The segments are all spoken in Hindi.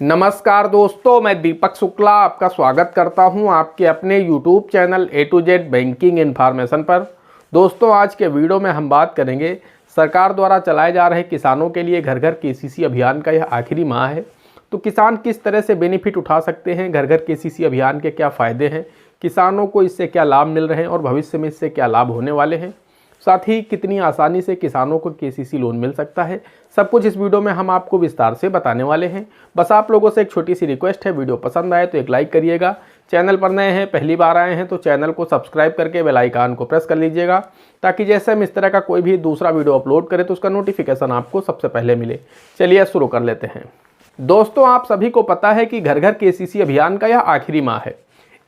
नमस्कार दोस्तों, मैं दीपक शुक्ला आपका स्वागत करता हूं आपके अपने YouTube channel A to Z banking information पर। दोस्तों, आज के वीडियो में हम बात करेंगे सरकार द्वारा चलाए जा रहे किसानों के लिए घर घर KCC अभियान का यह आखिरी माह है, तो किसान किस तरह से बेनिफिट उठा सकते हैं, घर घर KCC अभियान के क्या फ़ायदे हैं, किसानों को इससे क्या लाभ मिल रहे हैं और भविष्य में इससे क्या लाभ होने वाले हैं, साथ ही कितनी आसानी से किसानों को KCC लोन मिल सकता है। सब कुछ इस वीडियो में हम आपको विस्तार से बताने वाले हैं। बस आप लोगों से एक छोटी सी रिक्वेस्ट है, वीडियो पसंद आए तो एक लाइक करिएगा। चैनल पर नए हैं, पहली बार आए हैं तो चैनल को सब्सक्राइब करके बेल आइकन को प्रेस कर लीजिएगा, ताकि जैसे हम इस तरह का कोई भी दूसरा वीडियो अपलोड करें तो उसका नोटिफिकेशन आपको सबसे पहले मिले। चलिए शुरू कर लेते हैं। दोस्तों, आप सभी को पता है कि घर घर KCC अभियान का यह आखिरी माह है।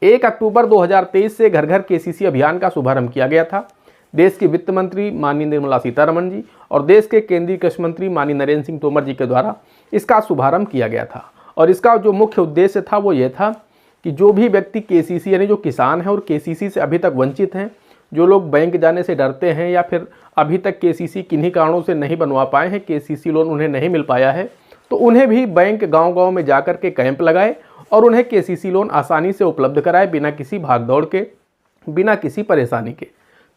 1 अक्टूबर 2023 से घर घर KCC अभियान का शुभारंभ किया गया था। देश की वित्त मंत्री माननीय निर्मला सीतारमण जी और देश के केंद्रीय कृषि मंत्री माननीय नरेंद्र सिंह तोमर जी के द्वारा इसका शुभारंभ किया गया था। और इसका जो मुख्य उद्देश्य था वो ये था कि जो भी व्यक्ति KCC यानी जो किसान हैं और KCC से अभी तक वंचित हैं, जो लोग बैंक जाने से डरते हैं या फिर अभी तक KCC किन्हीं कारणों से नहीं बनवा पाए हैं, KCC लोन उन्हें नहीं मिल पाया है, तो उन्हें भी बैंक गाँव-गाँव में जा कर के कैंप लगाए और उन्हें KCC लोन आसानी से उपलब्ध कराए, बिना किसी भागदौड़ के, बिना किसी परेशानी के,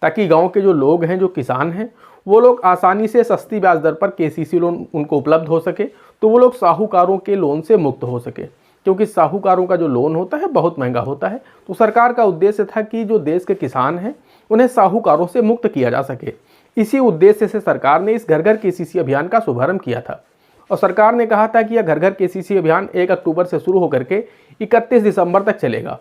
ताकि गांव के जो लोग हैं, जो किसान हैं, वो लोग आसानी से सस्ती ब्याज दर पर KCC लोन उनको उपलब्ध हो सके, तो वो लोग साहूकारों के लोन से मुक्त हो सके, क्योंकि साहूकारों का जो लोन होता है बहुत महंगा होता है। तो सरकार का उद्देश्य था कि जो देश के किसान हैं उन्हें साहूकारों से मुक्त किया जा सके। इसी उद्देश्य से सरकार ने इस घर घर KCC अभियान का शुभारंभ किया था। और सरकार ने कहा था कि यह घर घर KCC अभियान 1 अक्टूबर से शुरू होकर के 31 दिसंबर तक चलेगा।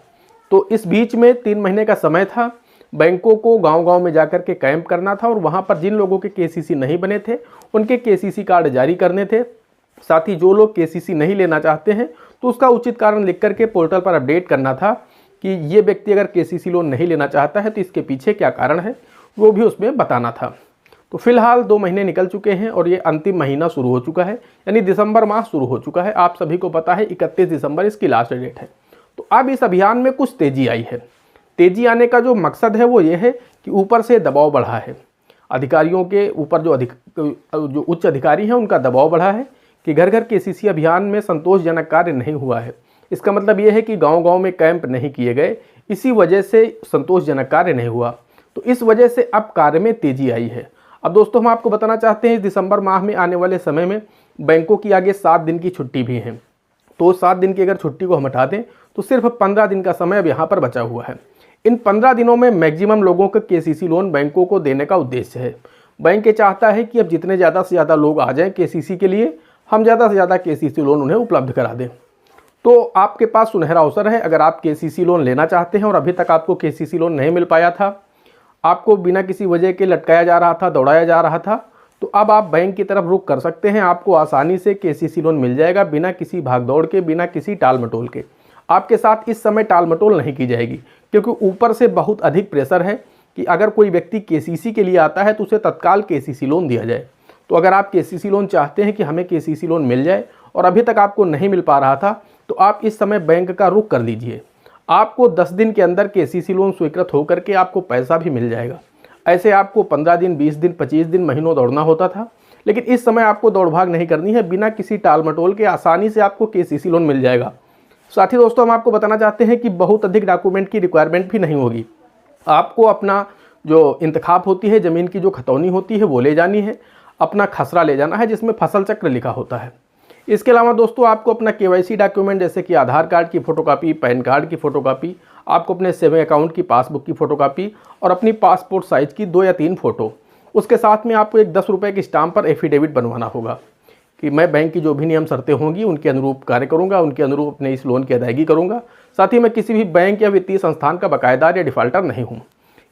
तो इस बीच में 3 महीने का समय था। बैंकों को गांव-गांव में जाकर के कैंप करना था और वहां पर जिन लोगों के KCC नहीं बने थे उनके KCC कार्ड जारी करने थे। साथ ही जो लोग KCC नहीं लेना चाहते हैं तो उसका उचित कारण लिख करके पोर्टल पर अपडेट करना था कि ये व्यक्ति अगर KCC लोन नहीं लेना चाहता है तो इसके पीछे क्या कारण है, वो भी उसमें बताना था। तो फिलहाल 2 महीने निकल चुके हैं और ये अंतिम महीना शुरू हो चुका है, यानी दिसंबर माह शुरू हो चुका है। आप सभी को पता है 31 दिसंबर इसकी लास्ट डेट है। तो अब इस अभियान में कुछ तेजी आई है। तेजी आने का जो मकसद है वो ये है कि ऊपर से दबाव बढ़ा है, अधिकारियों के ऊपर जो उच्च अधिकारी हैं उनका दबाव बढ़ा है कि घर घर KCC अभियान में संतोषजनक कार्य नहीं हुआ है। इसका मतलब ये है कि गांव-गांव में कैंप नहीं किए गए, इसी वजह से संतोषजनक कार्य नहीं हुआ। तो इस वजह से अब कार्य में तेजी आई है। अब दोस्तों, हम आपको बताना चाहते हैं इस दिसंबर माह में आने वाले समय में बैंकों की आगे 7 दिन की छुट्टी भी है। तो 7 दिन की अगर छुट्टी को हम हटा दें तो सिर्फ 15 दिन का समय अब यहाँ पर बचा हुआ है। इन 15 दिनों में मैक्सिमम लोगों को KCC लोन बैंकों को देने का उद्देश्य है। बैंक ये चाहता है कि अब जितने ज़्यादा से ज़्यादा लोग आ जाएं KCC के लिए, हम ज़्यादा से ज़्यादा KCC लोन उन्हें उपलब्ध करा दें। तो आपके पास सुनहरा अवसर है। अगर आप KCC लोन लेना चाहते हैं और अभी तक आपको KCC लोन नहीं मिल पाया था, आपको बिना किसी वजह के लटकाया जा रहा था, दौड़ाया जा रहा था, तो अब आप बैंक की तरफ रुख कर सकते हैं। आपको आसानी से KCC लोन मिल जाएगा, बिना किसी भागदौड़ के, बिना किसी टाल मटोल के। आपके साथ इस समय टाल मटोल नहीं की जाएगी, क्योंकि ऊपर से बहुत अधिक प्रेशर है कि अगर कोई व्यक्ति KCC के लिए आता है तो उसे तत्काल KCC लोन दिया जाए। तो अगर आप KCC लोन चाहते हैं कि हमें KCC लोन मिल जाए और अभी तक आपको नहीं मिल पा रहा था, तो आप इस समय बैंक का रुख कर लीजिए। आपको 10 दिन के अंदर KCC लोन स्वीकृत होकर के आपको पैसा भी मिल जाएगा। ऐसे आपको 15 दिन, 20 दिन, 25 दिन, महीनों दौड़ना होता था, लेकिन इस समय आपको दौड़ भाग नहीं करनी है। बिना किसी टाल मटोल के आसानी से आपको KCC लोन मिल जाएगा। साथ ही दोस्तों, हम आपको बताना चाहते हैं कि बहुत अधिक डॉक्यूमेंट की रिक्वायरमेंट भी नहीं होगी। आपको अपना जो इंतखाब होती है, ज़मीन की जो खतौनी होती है वो ले जानी है, अपना खसरा ले जाना है जिसमें फसल चक्र लिखा होता है। इसके अलावा दोस्तों, आपको अपना KYC डॉक्यूमेंट जैसे कि आधार कार्ड की फ़ोटोकॉपी, पैन कार्ड की फ़ोटोकॉपी, आपको अपने सेविंग अकाउंट की पासबुक की फ़ोटोकॉपी और अपनी पासपोर्ट साइज़ की 2 या 3 फ़ोटो, उसके साथ में आपको एक 10 रुपये की स्टाम्प पर एफिडेविट बनवाना होगा कि मैं बैंक की जो भी नियम शर्तें होंगी उनके अनुरूप कार्य करूंगा, उनके अनुरूप अपने इस लोन की अदायगी करूंगा। साथ ही मैं किसी भी बैंक या वित्तीय संस्थान का बकायेदार या डिफ़ाल्टर नहीं हूं।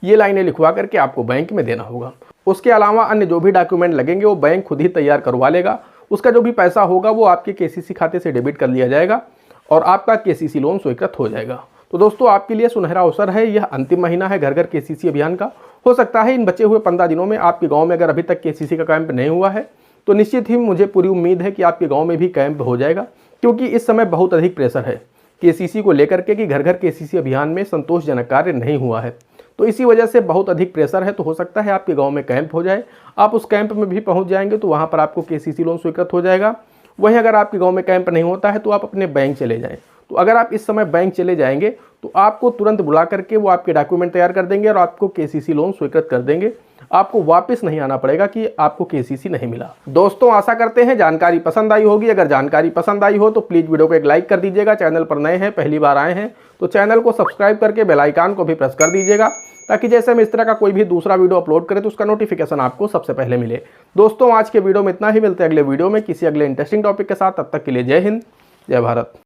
ये लाइनें लिखवा करके आपको बैंक में देना होगा। उसके अलावा अन्य जो भी डॉक्यूमेंट लगेंगे वो बैंक खुद ही तैयार करवा लेगा। उसका जो भी पैसा होगा वो आपके KCC खाते से डेबिट कर लिया जाएगा और आपका KCC लोन स्वीकृत हो जाएगा। तो दोस्तों, आपके लिए सुनहरा अवसर है। यह अंतिम महीना है घर घर KCC अभियान का। हो सकता है इन बचे हुए 15 दिनों में आपके गाँव में अगर अभी तक KCC का कैंप नहीं हुआ है तो निश्चित ही मुझे पूरी उम्मीद है कि आपके गांव में भी कैंप हो जाएगा, क्योंकि इस समय बहुत अधिक प्रेशर है KCC को लेकर के कि घर घर KCC अभियान में संतोषजनक कार्य नहीं हुआ है। तो इसी वजह से बहुत अधिक प्रेशर है। तो हो सकता है आपके गांव में कैंप हो जाए, आप उस कैंप में भी पहुंच जाएंगे तो वहां पर आपको KCC लोन स्वीकृत हो जाएगा वहीं अगर आपके गांव में कैंप नहीं होता है तो आप अपने बैंक चले जाएं। तो अगर आप इस समय बैंक चले जाएंगे तो आपको तुरंत बुला करके वो आपके डॉक्यूमेंट तैयार कर देंगे और आपको केसीसी लोन स्वीकृत कर देंगे। आपको वापस नहीं आना पड़ेगा कि आपको केसीसी नहीं मिला। दोस्तों, आशा करते हैं जानकारी पसंद आई होगी। अगर जानकारी पसंद आई हो तो प्लीज़ वीडियो को एक लाइक कर दीजिएगा। चैनल पर नए हैं, पहली बार आए हैं तो चैनल को सब्सक्राइब करके बेल आइकन को भी प्रेस कर दीजिएगा, ताकि जैसे हम इस तरह का कोई भी दूसरा वीडियो अपलोड करें तो उसका नोटिफिकेशन आपको सबसे पहले मिले। दोस्तों, आज के वीडियो में इतना ही। मिलते हैं अगले वीडियो में किसी अगले इंटरेस्टिंग टॉपिक के साथ। तब तक के लिए जय हिंद, जय भारत।